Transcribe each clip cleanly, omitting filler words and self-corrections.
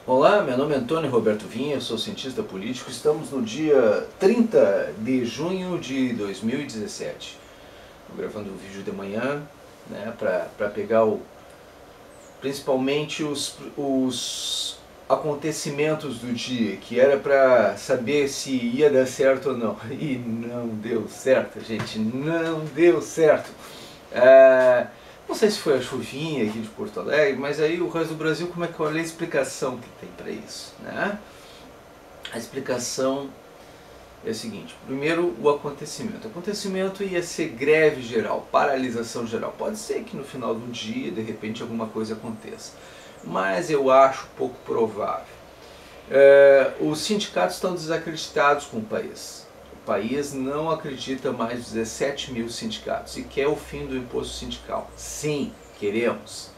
Olá, meu nome é Antônio Roberto Vinha, eu sou cientista político. Estamos no dia 30 de junho de 2017. Estou gravando um vídeo de manhã, né, para pegar principalmente os acontecimentos do dia, que era para saber se ia dar certo ou não. E não deu certo, gente, não deu certo. Não sei se foi a chuvinha aqui de Porto Alegre, mas aí o resto do Brasil, como é que olha a explicação que tem para isso, né? A explicação é a seguinte: primeiro, o acontecimento. O acontecimento ia ser greve geral, paralisação geral. Pode ser que no final do dia, de repente, alguma coisa aconteça, mas eu acho pouco provável. Os sindicatos estão desacreditados com o país. O país não acredita mais nos 17 mil sindicatos e quer o fim do imposto sindical. Sim, queremos.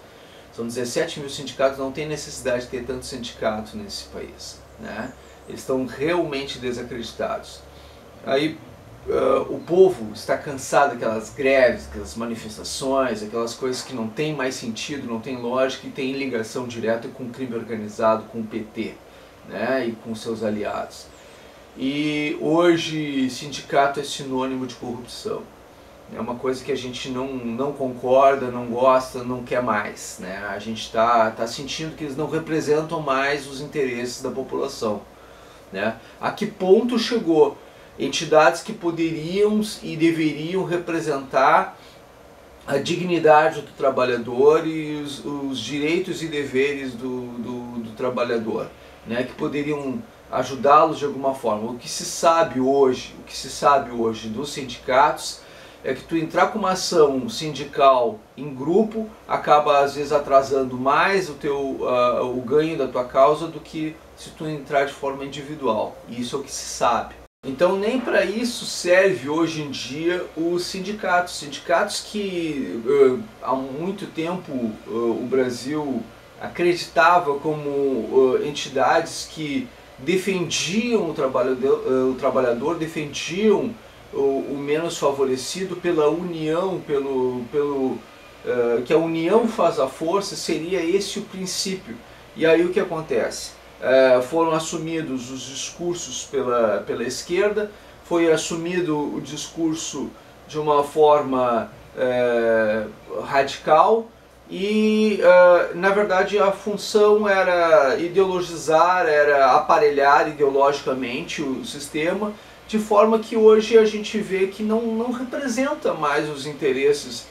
São 17 mil sindicatos, não tem necessidade de ter tanto sindicato nesse país, né? Eles estão realmente desacreditados. Aí o povo está cansado daquelas greves, aquelas manifestações, aquelas coisas que não tem mais sentido, não tem lógica e tem ligação direta com o crime organizado, com o PT, né? E com seus aliados. E hoje sindicato é sinônimo de corrupção. É uma coisa que a gente não concorda, não gosta, não quer mais, né? A gente está sentindo que eles não representam mais os interesses da população, né? A que ponto chegou? Entidades que poderiam e deveriam representar a dignidade do trabalhador e os direitos e deveres do trabalhador, né? Que poderiam ajudá-los de alguma forma. O que se sabe hoje dos sindicatos é que tu entrar com uma ação sindical em grupo acaba às vezes atrasando mais o ganho da tua causa do que se tu entrar de forma individual. Isso é o que se sabe. Então nem para isso serve hoje em dia os sindicatos. Sindicatos que há muito tempo o Brasil acreditava como entidades que defendiam o trabalhador, defendiam o menos favorecido pela união, que a união faz a força, seria esse o princípio. E aí o que acontece? Foram assumidos os discursos pela esquerda, foi assumido o discurso de uma forma radical, e na verdade a função era ideologizar, era aparelhar ideologicamente o sistema, de forma que hoje a gente vê que não representa mais os interesses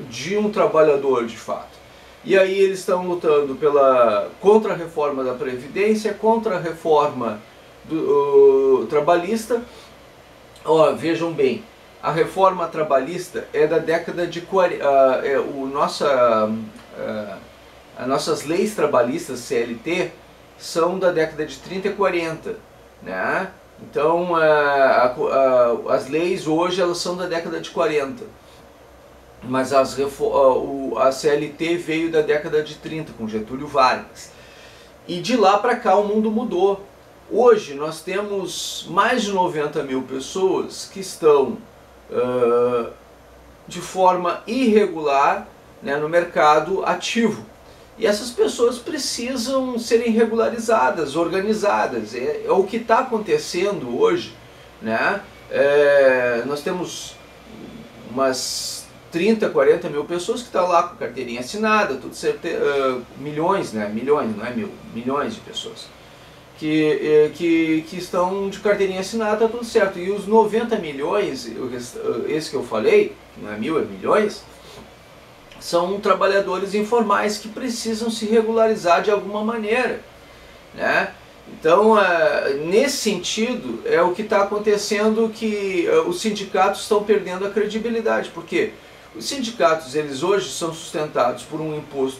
de um trabalhador de fato. E aí eles estão lutando contra a reforma da Previdência, contra a reforma trabalhista. Vejam bem, a reforma trabalhista é da década de 40. As nossas leis trabalhistas, CLT, são da década de 30 e 40. Né? Então, as leis hoje elas são da década de 40. Mas a CLT veio da década de 30, com Getúlio Vargas. E de lá para cá o mundo mudou. Hoje nós temos mais de 90 mil pessoas que estão de forma irregular, né, no mercado ativo. E essas pessoas precisam serem regularizadas, organizadas. É o que está acontecendo hoje, né? Nós temos umas 30, 40 mil pessoas que estão lá com carteirinha assinada, tudo certo, milhões, né? Milhões, não é mil, milhões de pessoas que estão de carteirinha assinada, tudo certo. E os 90 milhões, esse que eu falei, que não é mil, é milhões, são trabalhadores informais que precisam se regularizar de alguma maneira, né? Então, nesse sentido, é o que está acontecendo, que os sindicatos estão perdendo a credibilidade, porque os sindicatos, eles hoje são sustentados por um imposto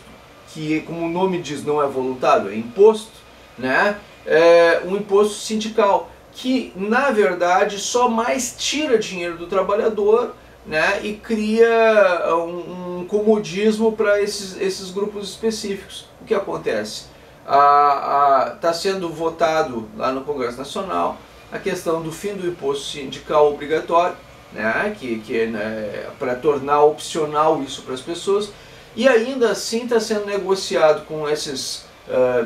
que, como o nome diz, não é voluntário, é imposto, né? Um imposto sindical, que na verdade só mais tira dinheiro do trabalhador, né? E cria um comodismo para esses grupos específicos. O que acontece? Está sendo votado lá no Congresso Nacional a questão do fim do imposto sindical obrigatório, né? Para tornar opcional isso para as pessoas, e ainda assim está sendo negociado com esses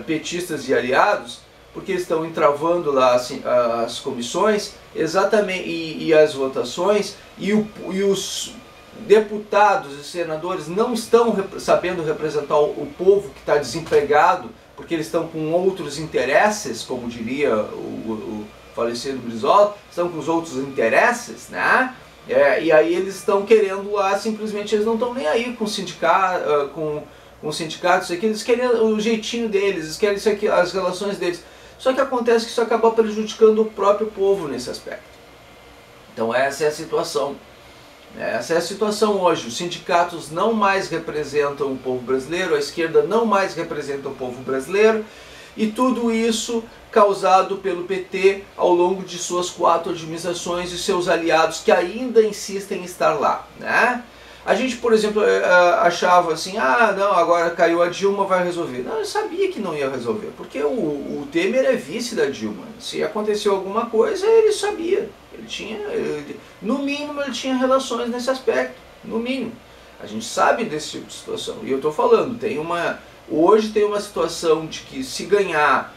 petistas e aliados, porque eles estão entravando lá assim, as comissões exatamente, e as votações, e os deputados e senadores não estão sabendo representar o povo que está desempregado, porque eles estão com outros interesses, como diria o falecido Brizola, estão com os outros interesses, né? E aí eles estão querendo lá, simplesmente eles não estão nem aí com sindicatos, aqui, eles querem o jeitinho deles, eles querem isso aqui, as relações deles. Só que acontece que isso acaba prejudicando o próprio povo nesse aspecto. Então essa é a situação. Essa é a situação hoje. Os sindicatos não mais representam o povo brasileiro, a esquerda não mais representa o povo brasileiro, e tudo isso causado pelo PT ao longo de suas 4 administrações e seus aliados que ainda insistem em estar lá, né? A gente, por exemplo, achava assim, não, agora caiu a Dilma, vai resolver. Não, eu sabia que não ia resolver, porque o Temer é vice da Dilma. Se aconteceu alguma coisa, ele sabia. No mínimo, ele tinha relações nesse aspecto, no mínimo. A gente sabe desse tipo de situação. E eu estou falando, hoje tem uma situação de que se ganhar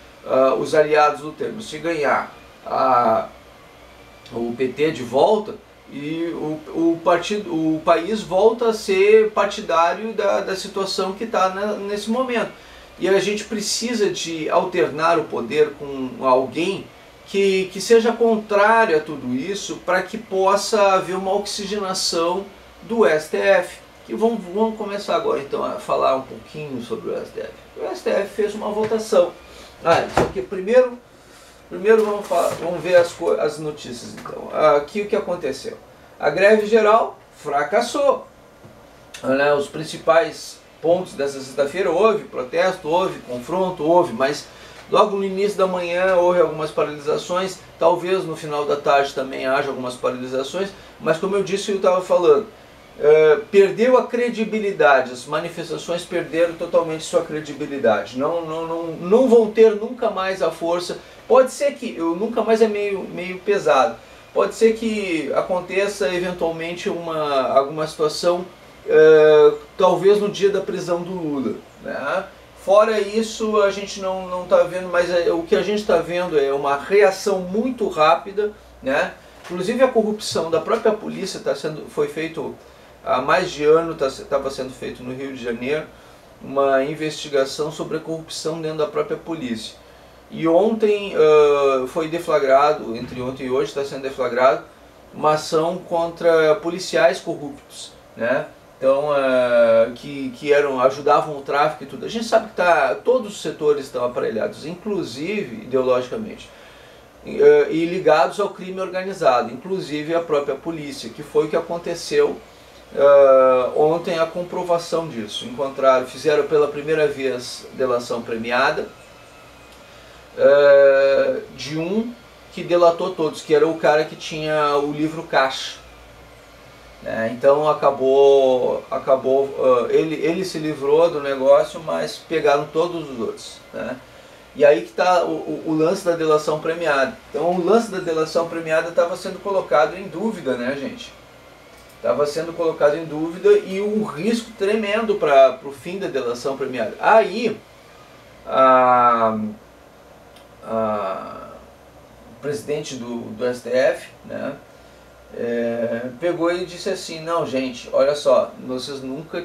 os aliados do Temer, se ganhar o PT de volta, e o país volta a ser partidário da situação que está nesse momento. E a gente precisa de alternar o poder com alguém que seja contrário a tudo isso, para que possa haver uma oxigenação do STF. E vamos começar agora então a falar um pouquinho sobre o STF. O STF fez uma votação. Isso aqui primeiro vamos ver as notícias então. Aqui o que aconteceu? A greve geral fracassou. Os principais pontos dessa sexta-feira, houve protesto, houve confronto, mas logo no início da manhã houve algumas paralisações, talvez no final da tarde também haja algumas paralisações, mas como eu disse, eu estava falando, perdeu a credibilidade, as manifestações perderam totalmente sua credibilidade, não vão ter nunca mais a força. Pode ser que, nunca mais é meio pesado, pode ser que aconteça eventualmente alguma situação, talvez no dia da prisão do Lula, né? Fora isso, a gente não está vendo, mas o que a gente está vendo é uma reação muito rápida, né? Inclusive a corrupção da própria polícia foi feito há mais de ano, estava sendo feito no Rio de Janeiro, uma investigação sobre a corrupção dentro da própria polícia. E ontem foi deflagrado, entre ontem e hoje está sendo deflagrado, uma ação contra policiais corruptos, né? Então, que ajudavam o tráfico e tudo. A gente sabe que todos os setores estão aparelhados, inclusive ideologicamente, e ligados ao crime organizado, inclusive a própria polícia, que foi o que aconteceu ontem, a comprovação disso. Fizeram pela primeira vez delação premiada de um que delatou todos, que era o cara que tinha o livro caixa. Então ele se livrou do negócio, mas pegaram todos os outros, né? E aí que está o lance da delação premiada. Então o lance da delação premiada estava sendo colocado em dúvida, né, gente? Estava sendo colocado em dúvida, e um risco tremendo para o fim da delação premiada. Aí o presidente do STF, né, pegou e disse assim: não, gente, olha só, vocês nunca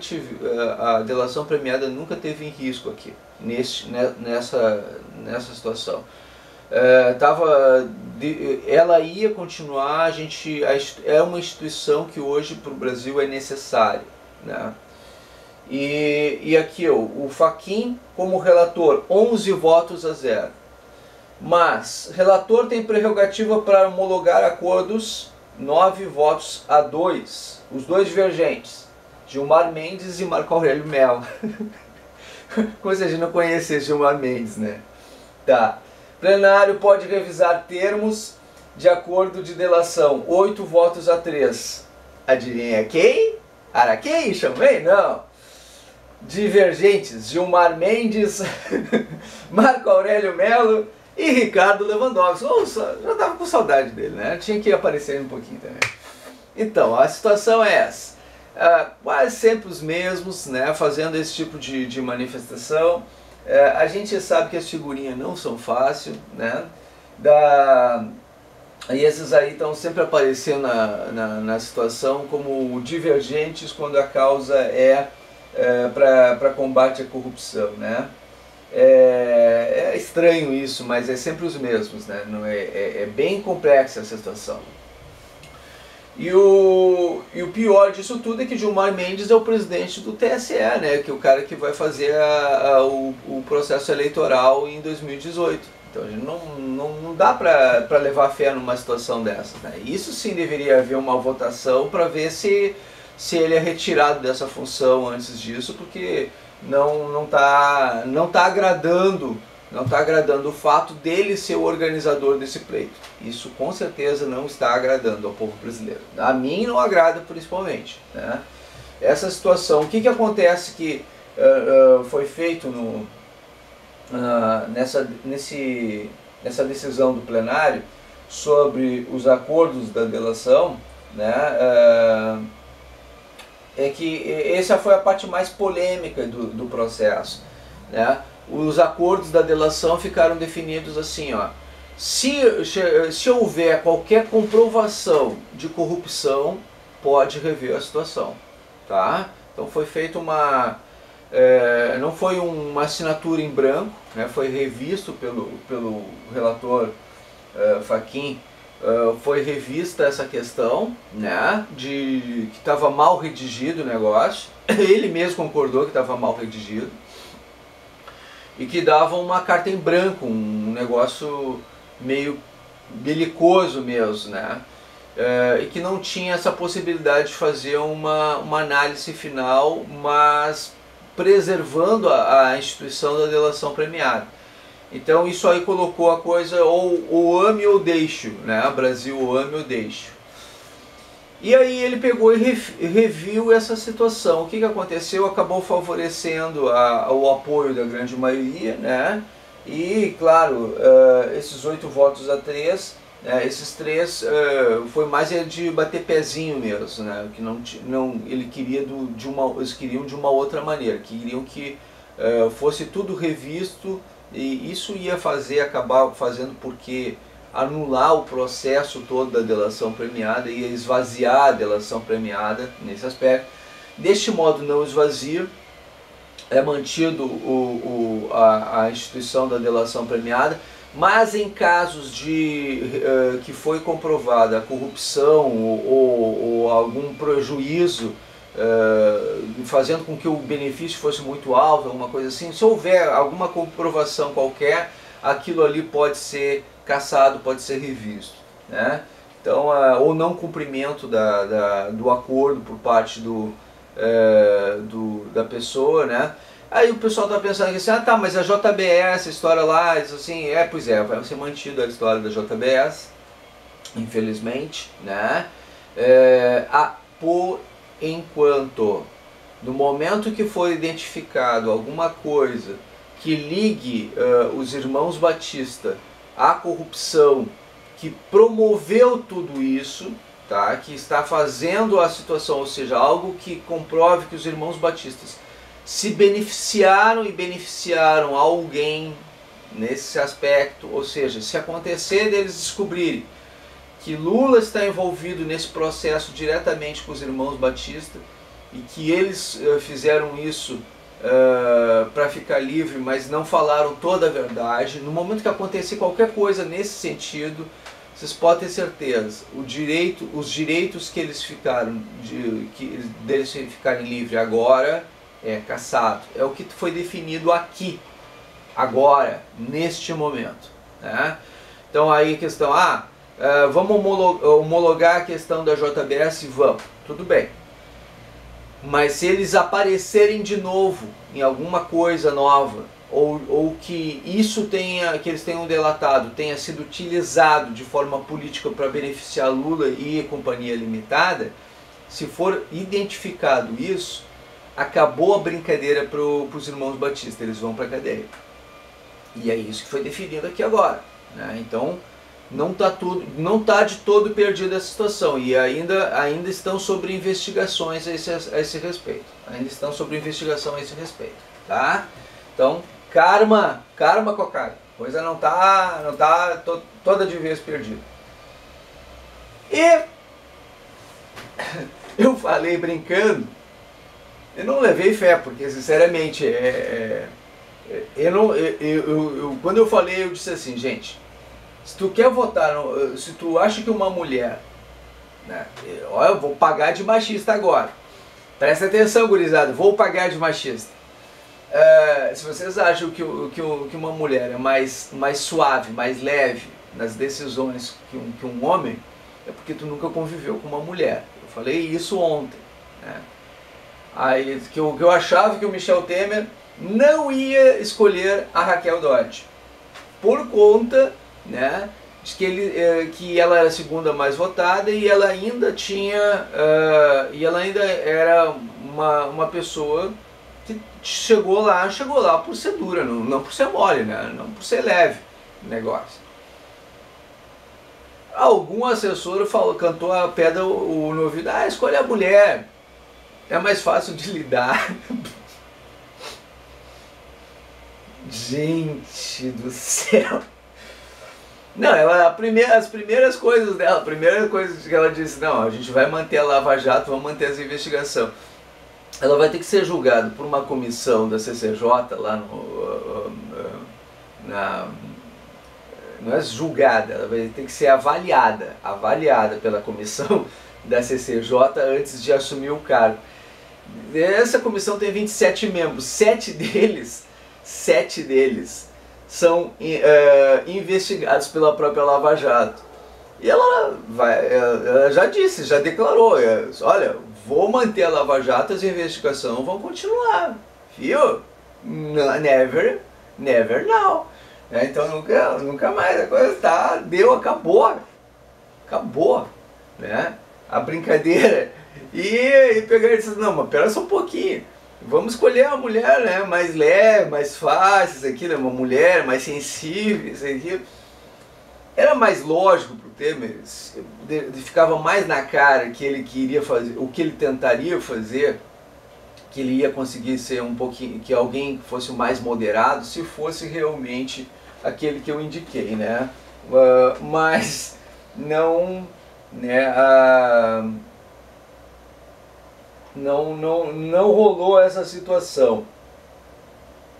a delação premiada nunca teve em risco aqui, nessa situação. Ela ia continuar, é uma instituição que hoje para o Brasil é necessária, né? E aqui o Fachin como relator, 11 votos a 0. Mas relator tem prerrogativa para homologar acordos, 9 votos a 2, os dois divergentes, Gilmar Mendes e Marco Aurélio Mello. Como se a gente não conhecesse Gilmar Mendes, né? Tá. Plenário pode revisar termos de acordo de delação, 8 votos a 3. Adivinha quem? Araquém? Chamei? Não. Divergentes, Gilmar Mendes, Marco Aurélio Mello e Ricardo Lewandowski. Já estava com saudade dele, né? Tinha que aparecer um pouquinho também. Então, a situação é essa. Quase sempre os mesmos, né, fazendo esse tipo de manifestação. A gente sabe que as figurinhas não são fáceis, né? E esses aí estão sempre aparecendo na situação como divergentes quando a causa para combate à corrupção, né? É estranho isso, mas é sempre os mesmos, né? Não é bem complexa essa situação. E o pior disso tudo é que Gilmar Mendes é o presidente do TSE, né? Que é o cara que vai fazer o processo eleitoral em 2018. Então a gente não dá para levar fé numa situação dessas, né? Isso sim deveria haver uma votação para ver se ele é retirado dessa função antes disso, porque não tá agradando o fato dele ser o organizador desse pleito. Isso com certeza não está agradando ao povo brasileiro. A mim não agrada principalmente, né? Essa situação, o que acontece que foi feito nessa decisão do plenário sobre os acordos da delação, né? É que essa foi a parte mais polêmica do processo, né? Os acordos da delação ficaram definidos assim, ó. Se houver qualquer comprovação de corrupção, pode rever a situação, tá? Então foi feita não foi uma assinatura em branco, né? Foi revisto pelo relator Fachin. Foi revista essa questão, né, que estava mal redigido o negócio. Ele mesmo concordou que estava mal redigido e que dava uma carta em branco, um negócio meio belicoso mesmo, né, e que não tinha essa possibilidade de fazer uma análise final, mas preservando a instituição da delação premiada. Então isso aí colocou a coisa ou ame ou deixe, né? Brasil ou ame ou deixe. E aí ele pegou e reviu essa situação. O que aconteceu? Acabou favorecendo o apoio da grande maioria, né? E claro, esses 8 votos a 3, esses 3 foi mais de bater pezinho mesmo, né? Que ele queria eles queriam de uma outra maneira, queriam que fosse tudo revisto. E isso ia acabar fazendo porque anular o processo todo da delação premiada, ia esvaziar a delação premiada nesse aspecto. Deste modo não esvazia, é mantido a instituição da delação premiada, mas em casos que foi comprovada a corrupção ou algum prejuízo, fazendo com que o benefício fosse muito alto, alguma coisa assim, se houver alguma comprovação qualquer, aquilo ali pode ser cassado, pode ser revisto, né? Então, ou não cumprimento do acordo por parte da pessoa, né? Aí o pessoal está pensando assim, tá, mas a JBS, a história lá, isso assim, pois é, vai ser mantida a história da JBS, infelizmente, né? Por enquanto, no momento que for identificado alguma coisa que ligue os irmãos Batista à corrupção que promoveu tudo isso, tá? Que está fazendo a situação, ou seja, algo que comprove que os irmãos Batistas se beneficiaram e beneficiaram alguém nesse aspecto, ou seja, se acontecer deles descobrirem que Lula está envolvido nesse processo diretamente com os irmãos Batista e que eles fizeram isso para ficar livre, mas não falaram toda a verdade. No momento que acontecer qualquer coisa nesse sentido, vocês podem ter certeza, os direitos que eles deles ficarem livres agora é cassado. É o que foi definido aqui, agora, neste momento, né? Então aí a questão, vamos homologar a questão da JBS, vamos, tudo bem. Mas se eles aparecerem de novo em alguma coisa nova, ou que que eles tenham delatado, tenha sido utilizado de forma política para beneficiar Lula e Companhia Limitada, se for identificado isso, acabou a brincadeira para os irmãos Batista, eles vão para a cadeia. E é isso que foi definido aqui agora, né? Então, não está de todo perdida essa situação, e ainda estão sobre investigações a esse respeito. Ainda estão sobre investigação a esse respeito, tá? Então, Karma, karma, Cocada. A coisa não tá toda de vez perdida. E eu falei brincando, eu não levei fé, porque sinceramente, quando eu falei, eu disse assim, gente, se tu quer votar, se tu acha que uma mulher, né, ó, eu vou pagar de machista agora, presta atenção, gurizada, vou pagar de machista. Se vocês acham que uma mulher é mais suave, mais leve nas decisões que um homem, é porque tu nunca conviveu com uma mulher. Eu falei isso ontem, né? Aí, que eu achava que o Michel Temer não ia escolher a Raquel Dodge, por conta, né, de que ela era a segunda mais votada e ela ainda tinha, era uma pessoa que chegou lá por ser dura, não por ser mole, né, não por ser leve o negócio. Algum assessor cantou a pedra no ouvido, escolhe a mulher, é mais fácil de lidar. Gente do céu. Não, as primeiras coisas dela, a primeira coisa que ela disse, não, a gente vai manter a Lava Jato, vamos manter as investigações. Ela vai ter que ser julgada por uma comissão da CCJ lá não é julgada, ela vai ter que ser avaliada pela comissão da CCJ antes de assumir o cargo. Essa comissão tem 27 membros, 7 deles são investigados pela própria Lava Jato. E ela já disse, já declarou, olha, vou manter a Lava Jato, as investigações vão continuar, viu? Never now. Então nunca mais, a coisa acabou, né? A brincadeira. E pegar e disse, não, mas pera só um pouquinho, vamos escolher uma mulher, né, mais leve, mais fácil, isso aqui, né, uma mulher mais sensível, isso aqui. Era mais lógico para o Temer, ficava mais na cara que ele queria fazer, o que ele tentaria fazer, que ele ia conseguir ser um pouquinho, que alguém fosse mais moderado, se fosse realmente aquele que eu indiquei, né? Mas não, né? Não rolou essa situação.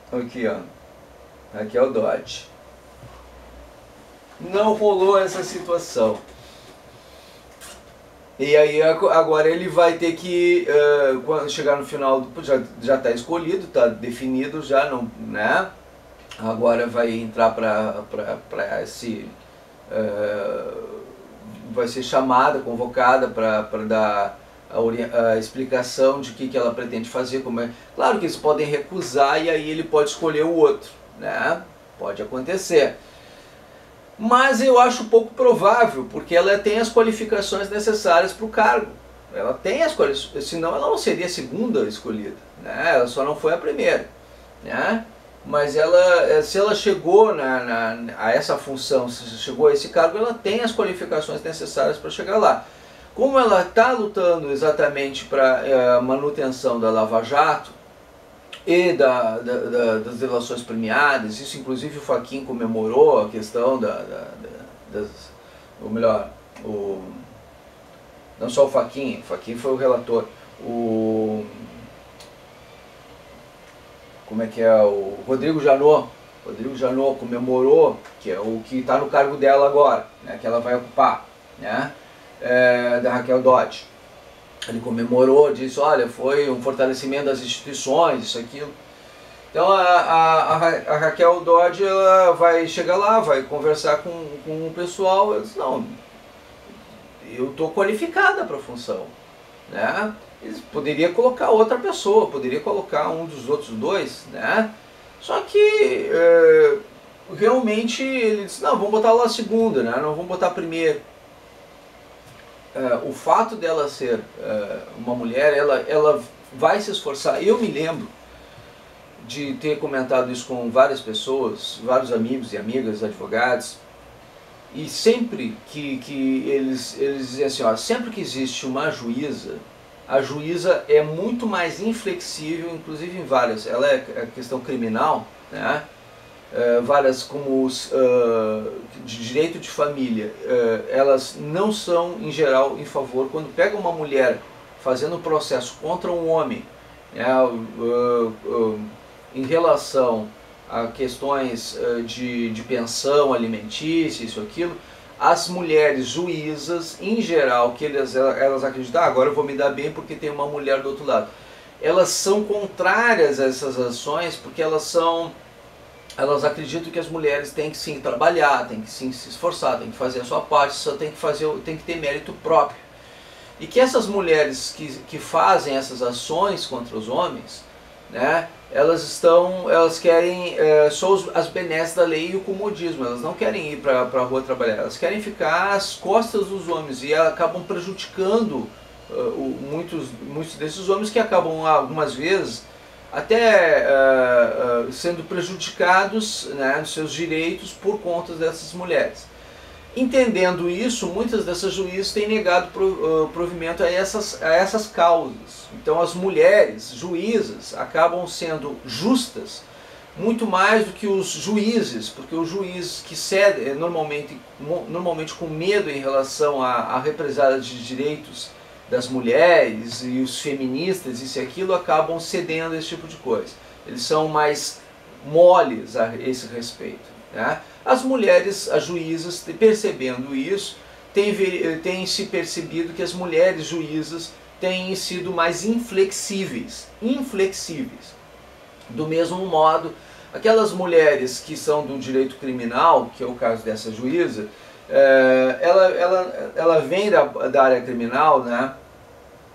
Aqui, ó. Aqui é o Dodge. Não rolou essa situação. E aí agora ele vai ter que, quando chegar no final, já está escolhido, está definido já, não, né? Agora vai entrar para esse, vai ser chamada, convocada para dar a explicação de que ela pretende fazer, como é. Claro que eles podem recusar e aí ele pode escolher o outro, né? Pode acontecer. Mas eu acho pouco provável, porque ela tem as qualificações necessárias para o cargo. Ela tem as qualificações, senão ela não seria a segunda escolhida, né? Ela só não foi a primeira, né? Mas se ela chegou a essa função, se chegou a esse cargo, ela tem as qualificações necessárias para chegar lá. Como ela está lutando exatamente para a manutenção da Lava Jato e das delações premiadas, isso inclusive o Fachin comemorou a questão ou melhor, não só o Fachin foi o relator, como é que é, o Rodrigo Janot comemorou, que é o que está no cargo dela agora, né, que ela vai ocupar, né, da Raquel Dodge. Ele comemorou, disse, olha, foi um fortalecimento das instituições, isso, aquilo. Então a Raquel Dodge, ela vai chegar lá, vai conversar com o pessoal, ela diz, não, eu estou qualificada para a função, né? Poderia colocar outra pessoa, poderia colocar um dos outros dois, né? Só que realmente ele disse, não, vamos botar lá a segunda, né? Não vamos botar a primeira. O fato dela ser uma mulher, ela vai se esforçar. Eu me lembro de ter comentado isso com várias pessoas, vários amigos e amigas, advogados, e sempre que eles diziam assim, ó, sempre que existe uma juíza, a juíza é muito mais inflexível, inclusive em várias, ela é a questão criminal, né? Várias como de direito de família, elas não são em geral em favor. Quando pega uma mulher fazendo um processo contra um homem, né, em relação a questões de pensão alimentícia, isso, aquilo, as mulheres juízas, em geral, que elas acreditam, agora eu vou me dar bem porque tem uma mulher do outro lado, elas são contrárias a essas ações, porque elas acreditam que as mulheres têm que sim trabalhar, têm que sim se esforçar, têm que fazer a sua parte, só tem que ter mérito próprio. E que essas mulheres que fazem essas ações contra os homens, né, elas querem só as benesses da lei e o comodismo. Elas não querem ir para a rua trabalhar, elas querem ficar às costas dos homens e acabam prejudicando muitos desses homens, que acabam algumas vezes até sendo prejudicados, né, nos seus direitos por conta dessas mulheres. Entendendo isso, muitas dessas juízes têm negado provimento a essas causas. Então as mulheres juízas acabam sendo justas muito mais do que os juízes, porque os juízes que cedem normalmente com medo em relação à represália de direitos das mulheres e os feministas, isso e aquilo, acabam cedendo a esse tipo de coisa. Eles são mais moles a esse respeito, né? As mulheres, as juízas, percebendo isso, têm se percebido que as mulheres juízas têm sido mais inflexíveis. Do mesmo modo, aquelas mulheres que são do direito criminal, que é o caso dessa juíza, ela vem da área criminal, né?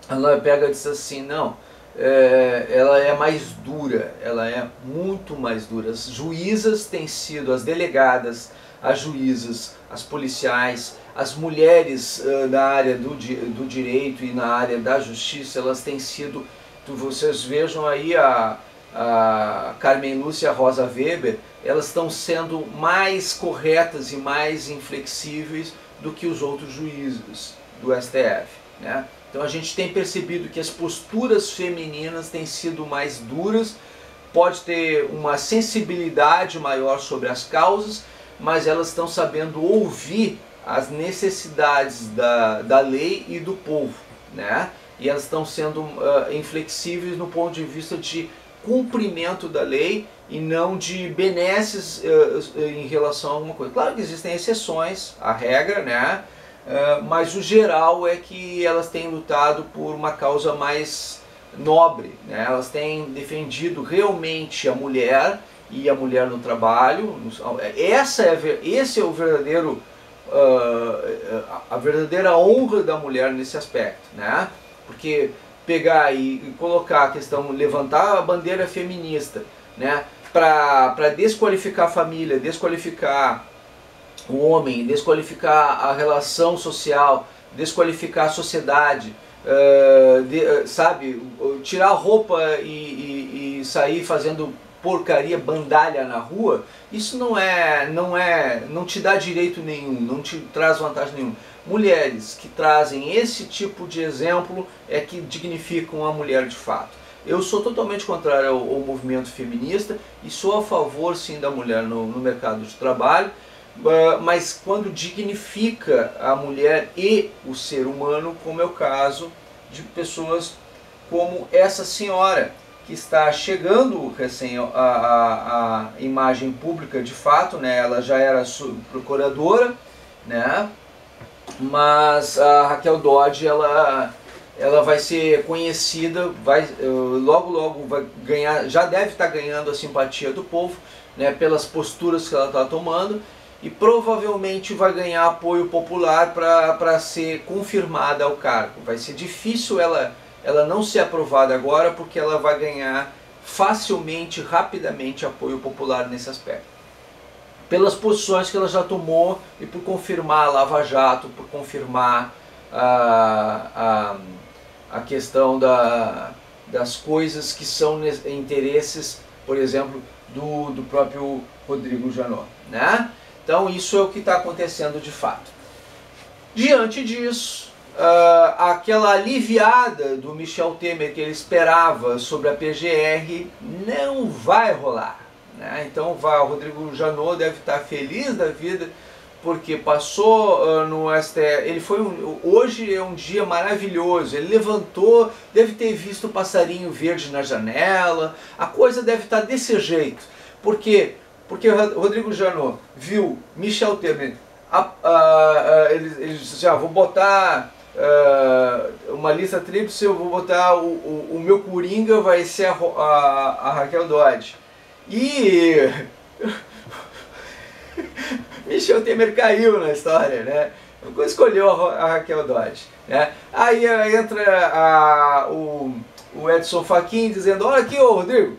Ela pega e diz assim, não, ela é mais dura, ela é muito mais dura. As juízas têm sido, as delegadas, as juízas, as policiais, as mulheres na área do direito e na área da justiça, elas têm sido, vocês vejam aí a Carmen Lúcia Rosa Weber, elas estão sendo mais corretas e mais inflexíveis do que os outros juízes do STF, né? Então a gente tem percebido que as posturas femininas têm sido mais duras, pode ter uma sensibilidade maior sobre as causas, mas elas estão sabendo ouvir as necessidades da lei e do povo, né? E elas estão sendo inflexíveis no ponto de vista de cumprimento da lei e não de benesses em relação a alguma coisa. Claro que existem exceções à regra, né? Mas o geral é que elas têm lutado por uma causa mais nobre, né? Elas têm defendido realmente a mulher e a mulher no trabalho. Esse é o verdadeiro, a verdadeira honra da mulher nesse aspecto, né? Porque pegar e colocar a questão, levantar a bandeira feminista, né, para desqualificar a família, desqualificar o homem, desqualificar a relação social, desqualificar a sociedade, sabe, tirar a roupa e sair fazendo porcaria, bandalha na rua, isso não te dá direito nenhum, não te traz vantagem nenhuma. Mulheres que trazem esse tipo de exemplo é que dignificam a mulher de fato. Eu sou totalmente contrário ao movimento feminista e sou a favor sim da mulher no mercado de trabalho, mas quando dignifica a mulher e o ser humano, como é o caso de pessoas como essa senhora, que está chegando recém a imagem pública de fato, né? Ela já era procuradora, né? Mas a Raquel Dodge, ela vai ser conhecida, logo vai ganhar, já deve estar ganhando a simpatia do povo, né? Pelas posturas que ela está tomando, e provavelmente vai ganhar apoio popular para ser confirmada ao cargo. Vai ser difícil ela não ser aprovada agora, porque ela vai ganhar facilmente, rapidamente apoio popular nesse aspecto. Pelas posições que ela já tomou e por confirmar a Lava Jato, por confirmar a questão das coisas que são interesses, por exemplo, do próprio Rodrigo Janot, né? Então isso é o que está acontecendo de fato. Diante disso, aquela aliviada do Michel Temer que ele esperava sobre a PGR não vai rolar. né? Então o Rodrigo Janot deve estar feliz da vida, porque passou no STF, hoje é um dia maravilhoso, ele levantou, deve ter visto o passarinho verde na janela, a coisa deve estar desse jeito. Por quê? Porque o Rodrigo Janot viu Michel Temer, ele disse, vou botar uma lista tríplice, eu vou botar o meu coringa vai ser a Raquel Dodge. E Michel Temer caiu na história, né? Escolheu a Raquel Dodge, né? Aí entra o Edson Fachin dizendo, olha aqui, ô Rodrigo,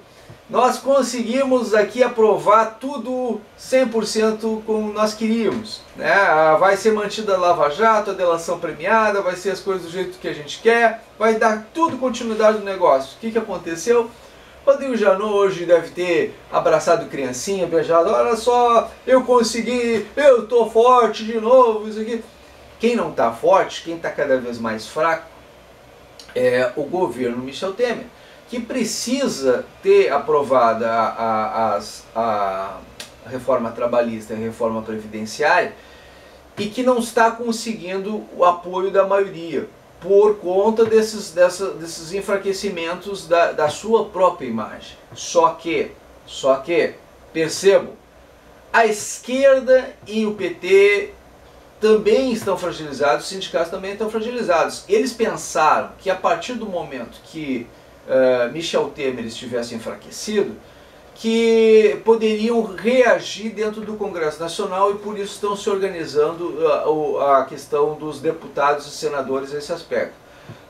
nós conseguimos aqui aprovar tudo 100% como nós queríamos, né? Vai ser mantida a Lava Jato, a delação premiada, vai ser as coisas do jeito que a gente quer, vai dar tudo continuidade no negócio. O que aconteceu? Rodrigo Janot hoje deve ter abraçado criancinha, beijado, olha só, eu consegui, eu tô forte de novo, isso aqui. Quem não tá forte, quem tá cada vez mais fraco, é o governo Michel Temer, que precisa ter aprovada a reforma trabalhista e a reforma previdenciária e que não está conseguindo o apoio da maioria, por conta desses enfraquecimentos da sua própria imagem. Só que, percebam, a esquerda e o PT também estão fragilizados, os sindicatos também estão fragilizados. Eles pensaram que a partir do momento que Michel Temer estivesse enfraquecido, que poderiam reagir dentro do Congresso Nacional e por isso estão se organizando a questão dos deputados e senadores nesse aspecto.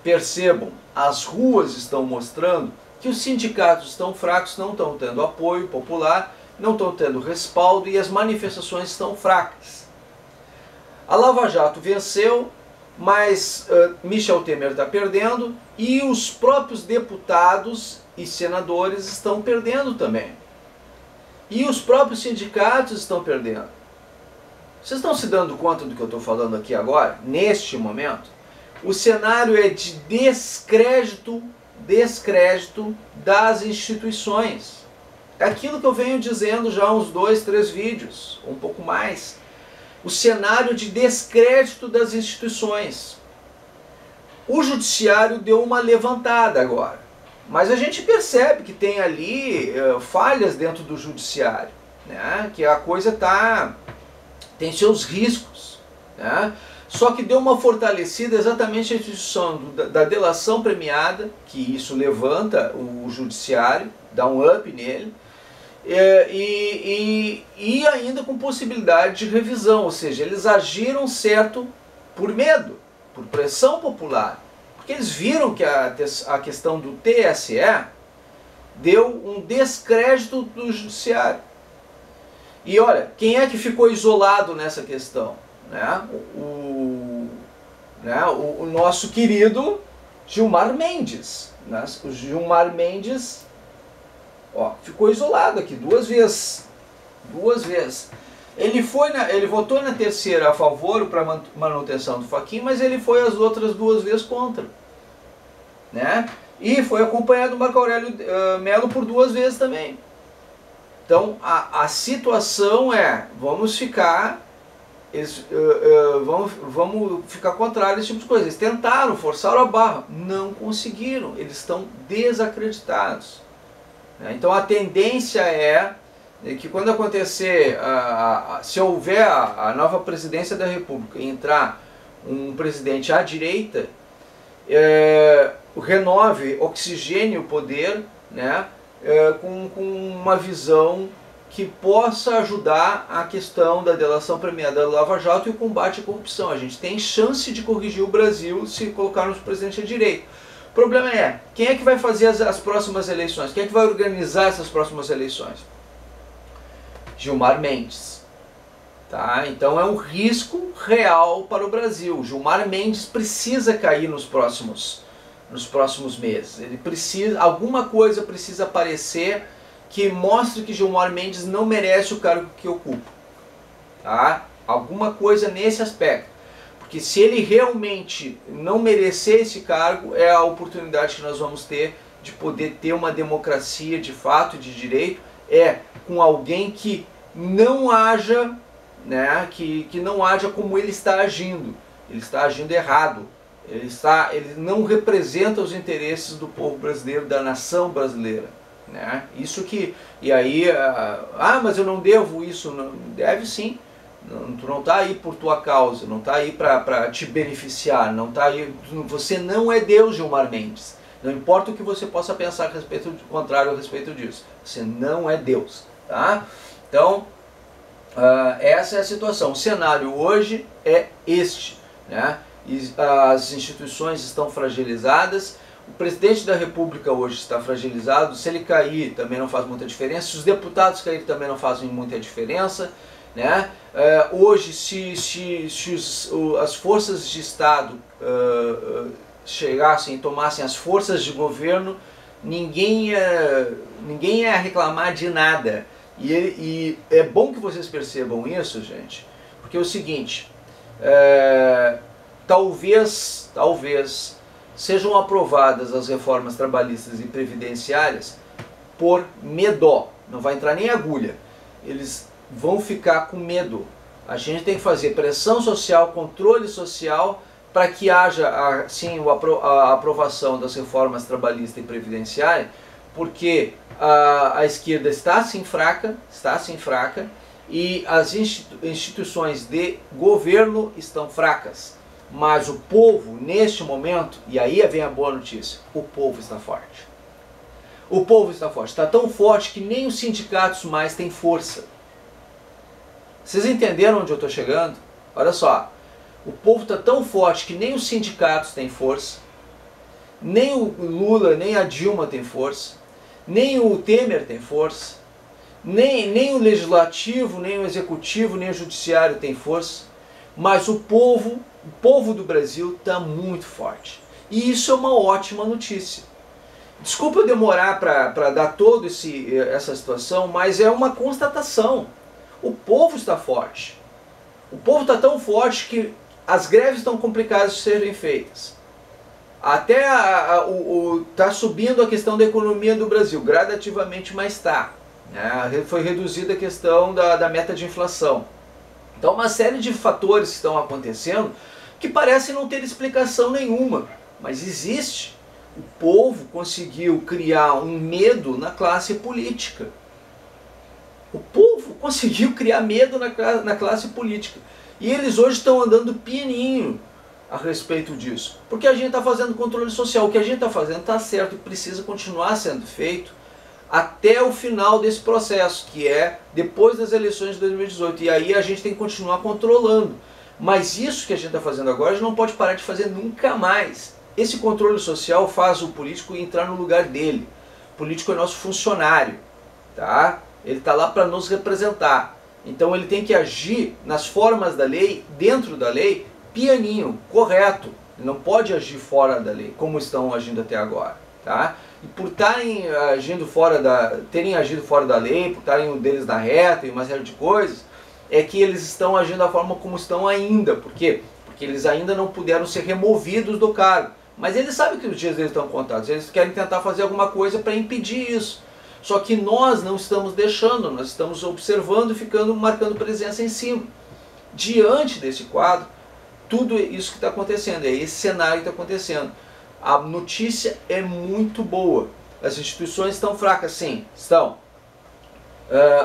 Percebam, as ruas estão mostrando que os sindicatos estão fracos, não estão tendo apoio popular, não estão tendo respaldo e as manifestações estão fracas. A Lava Jato venceu, mas Michel Temer está perdendo e os próprios deputados e senadores estão perdendo também. E os próprios sindicatos estão perdendo. Vocês estão se dando conta do que eu estou falando aqui agora, neste momento? O cenário é de descrédito das instituições. É aquilo que eu venho dizendo já há uns 2, 3 vídeos, um pouco mais. O cenário de descrédito das instituições. O judiciário deu uma levantada agora, mas a gente percebe que tem ali falhas dentro do judiciário, né? Que a coisa tem seus riscos, né? Só que deu uma fortalecida exatamente a instituição da delação premiada, que isso levanta o judiciário, dá um up nele, e ainda com possibilidade de revisão, ou seja, eles agiram certo por medo, por pressão popular, porque eles viram que a questão do TSE deu um descrédito do judiciário. E olha, quem é que ficou isolado nessa questão? O nosso querido Gilmar Mendes. Né? O Gilmar Mendes ficou isolado aqui 2 vezes. 2 vezes. Ele votou na terceira a favor para manutenção do Fachin, mas ele foi as outras 2 vezes contra. Né? E foi acompanhado do Marco Aurélio Melo por 2 vezes também. Então a situação vamos ficar contrários a esse tipo de coisa. Eles tentaram, forçaram a barra, não conseguiram, eles estão desacreditados. Então a tendência é que quando acontecer, se houver a nova presidência da República e entrar um presidente à direita, renove, oxigene o poder, né, com uma visão que possa ajudar a questão da delação premiada da Lava Jato e o combate à corrupção. A gente tem chance de corrigir o Brasil se colocarmos o presidente à direita. O problema é, quem é que vai fazer as próximas eleições? Quem é que vai organizar essas próximas eleições? Gilmar Mendes. Tá? Então é um risco real para o Brasil. Gilmar Mendes precisa cair nos próximos meses. Ele precisa, alguma coisa precisa aparecer que mostre que Gilmar Mendes não merece o cargo que ocupa. Tá? Alguma coisa nesse aspecto. Porque se ele realmente não merecer esse cargo, é a oportunidade que nós vamos ter de poder ter uma democracia de fato e de direito, com alguém que não haja, né, que não haja como ele está agindo. Ele está agindo errado. Ele não representa os interesses do povo brasileiro, da nação brasileira. Né? Isso que, e aí, mas eu não devo isso. Não, deve sim. Tu não está aí por tua causa, não está aí para te beneficiar, não tá aí, você não é Deus, Gilmar Mendes. Não importa o que você possa pensar a respeito do contrário a respeito disso. Você não é Deus. Tá? Então, essa é a situação. O cenário hoje é este. Né? As instituições estão fragilizadas. O presidente da República hoje está fragilizado. Se ele cair, também não faz muita diferença. Se os deputados caírem, também não fazem muita diferença. Né? Hoje, se as forças de Estado chegassem e tomassem as forças de governo, ninguém ia reclamar de nada. E é bom que vocês percebam isso, gente, porque é o seguinte, talvez sejam aprovadas as reformas trabalhistas e previdenciárias por medo, não vai entrar nem agulha, eles vão ficar com medo. A gente tem que fazer pressão social, controle social, para que haja sim a aprovação das reformas trabalhista e previdenciária, porque a esquerda está assim fraca, e as instituições de governo estão fracas. Mas o povo, neste momento, e aí vem a boa notícia, o povo está forte. O povo está forte, está tão forte que nem os sindicatos mais têm força. Vocês entenderam onde eu estou chegando? Olha só, o povo está tão forte que nem os sindicatos têm força, nem o Lula, nem a Dilma têm força, nem o Temer tem força, nem o legislativo, nem o executivo, nem o judiciário tem força, mas o povo do Brasil está muito forte. E isso é uma ótima notícia. Desculpa eu demorar para dar toda essa situação, mas é uma constatação. O povo está forte. O povo está tão forte que as greves estão complicadas de serem feitas. Até está subindo a questão da economia do Brasil, gradativamente, mas está. Foi reduzida a questão da meta de inflação. Então uma série de fatores estão acontecendo que parecem não ter explicação nenhuma, mas existe. O povo conseguiu criar um medo na classe política. O povo conseguiu criar medo na classe política. E eles hoje estão andando pianinho a respeito disso. Porque a gente está fazendo controle social. O que a gente está fazendo está certo e precisa continuar sendo feito até o final desse processo, que é depois das eleições de 2018. E aí a gente tem que continuar controlando. Mas isso que a gente está fazendo agora, a gente não pode parar de fazer nunca mais. Esse controle social faz o político entrar no lugar dele. O político é nosso funcionário, tá? Ele está lá para nos representar. Então ele tem que agir nas formas da lei, dentro da lei, pianinho, correto. Ele não pode agir fora da lei, como estão agindo até agora, tá? E por terem agido fora da lei, por estarem um deles na reta e uma série de coisas, é que eles estão agindo da forma como estão ainda. Por quê? Porque eles ainda não puderam ser removidos do cargo. Mas eles sabem que os dias deles estão contados. Eles querem tentar fazer alguma coisa para impedir isso. Só que nós não estamos deixando, nós estamos observando e marcando presença em cima. Diante desse quadro, tudo isso que está acontecendo, é esse cenário que está acontecendo. A notícia é muito boa. As instituições estão fracas, sim, estão.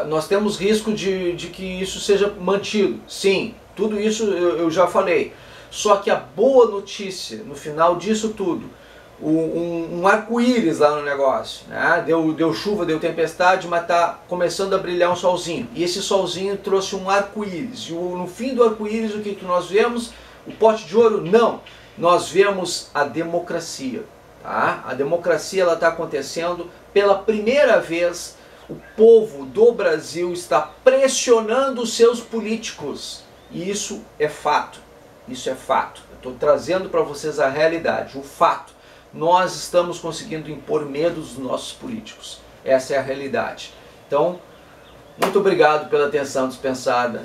Nós temos risco de que isso seja mantido, sim, tudo isso eu já falei. Só que a boa notícia, no final disso tudo, um arco-íris lá no negócio, né? Deu chuva, deu tempestade, mas está começando a brilhar um solzinho. E esse solzinho trouxe um arco-íris. E no fim do arco-íris, o que nós vemos? O pote de ouro? Não. Nós vemos a democracia. Tá? A democracia está acontecendo pela primeira vez. O povo do Brasil está pressionando os seus políticos. E isso é fato. Isso é fato. Eu estou trazendo para vocês a realidade, o fato. Nós estamos conseguindo impor medo dos nossos políticos. Essa é a realidade. Então, muito obrigado pela atenção dispensada.